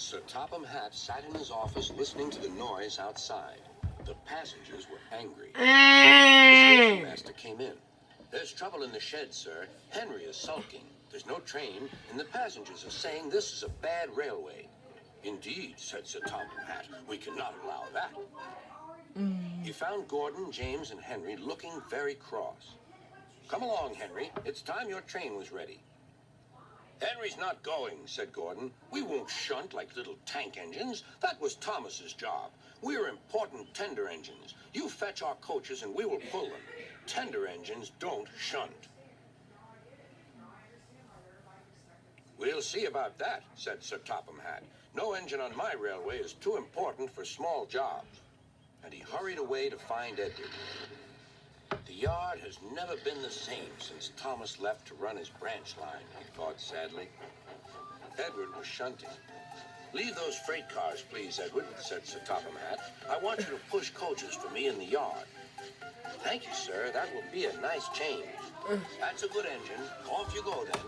Sir Topham Hatt sat in his office listening to the noise outside. The passengers were angry. The station master came in. "There's trouble in the shed, sir. Henry is sulking. There's no train, and the passengers are saying this is a bad railway." "Indeed," said Sir Topham Hatt, "we cannot allow that." He found Gordon, James, and Henry looking very cross. "Come along, Henry. It's time your train was ready." "Henry's not going," said Gordon. "We won't shunt like little tank engines. That was Thomas's job. We're important tender engines. You fetch our coaches and we will pull them. Tender engines don't shunt." "We'll see about that," said Sir Topham Hatt. "No engine on my railway is too important for small jobs." And he hurried away to find Edward. The yard has never been the same since Thomas left to run his branch line, he thought sadly. Edward was shunting. "Leave those freight cars, please, Edward," said Sir Topham Hatt. "I want you to push coaches for me in the yard." "Thank you, sir. That will be a nice change." "That's a good engine. Off you go, then."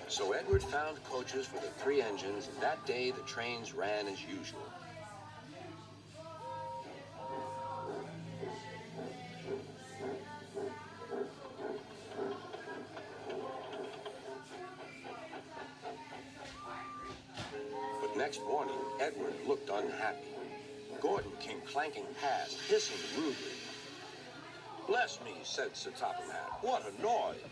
So Edward found coaches for the three engines, and that day the trains ran as usual. But next morning, Edward looked unhappy. Gordon came clanking past, hissing rudely. "Bless me," said Sir Topham Hatt. "What a noise!"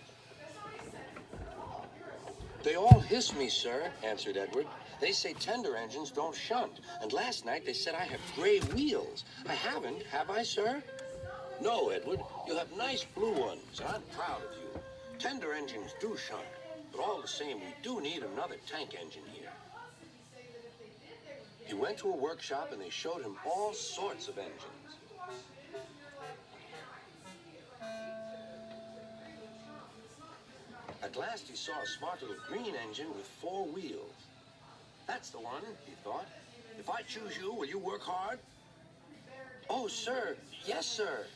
"They all hiss me, sir," answered Edward. "They say tender engines don't shunt, and last night they said I have gray wheels. I haven't, have I, sir?" "No, Edward, you have nice blue ones, and I'm proud of you. Tender engines do shunt, but all the same, we do need another tank engine here." He went to a workshop, and they showed him all sorts of engines. At last he saw a smart little green engine with 4 wheels. "That's the one," he thought. "If I choose you, will you work hard?" "Oh, sir. Yes, sir."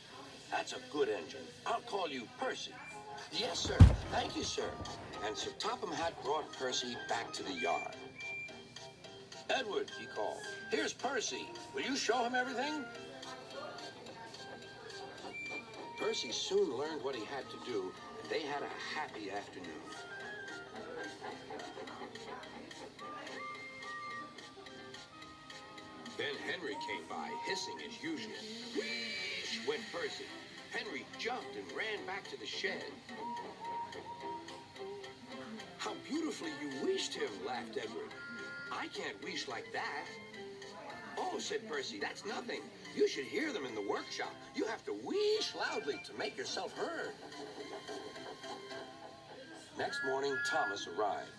"That's a good engine. I'll call you Percy." "Yes, sir. Thank you, sir." And Sir Topham Hatt brought Percy back to the yard. "Edward," he called, "here's Percy. Will you show him everything?" Percy soon learned what he had to do, and they had a happy afternoon. Then Henry came by, hissing as usual. Whoosh went Percy. Henry jumped and ran back to the shed. "How beautifully you wheeshed him," laughed Edward. "I can't wheesh like that." "Oh," said Percy, "that's nothing. You should hear them in the workshop. You have to wheesh loudly to make yourself heard." Next morning, Thomas arrived.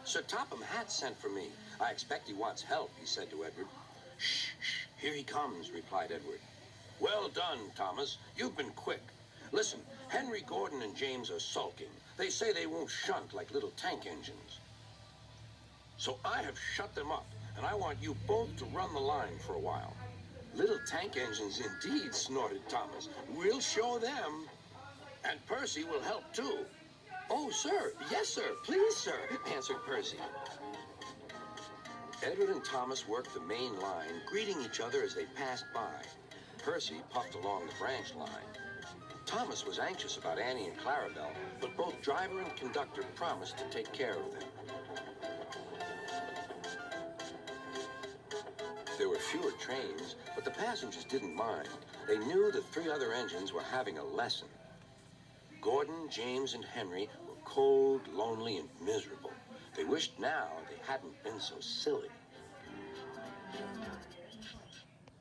"Sir Topham Hatt sent for me. I expect he wants help," he said to Edward. "Shh, shh, here he comes," replied Edward. "Well done, Thomas. You've been quick. Listen, Henry, Gordon, and James are sulking. They say they won't shunt like little tank engines. So I have shut them up, and I want you both to run the line for a while." "Little tank engines indeed," snorted Thomas. "We'll show them. And Percy will help too." "Oh, sir. Yes, sir. Please, sir," answered Percy. Edward and Thomas worked the main line, greeting each other as they passed by. Percy puffed along the branch line. Thomas was anxious about Annie and Clarabelle, but both driver and conductor promised to take care of them. There were fewer trains, but the passengers didn't mind. They knew the 3 other engines were having a lesson. Gordon, James, and Henry were cold, lonely, and miserable. They wished now they hadn't been so silly.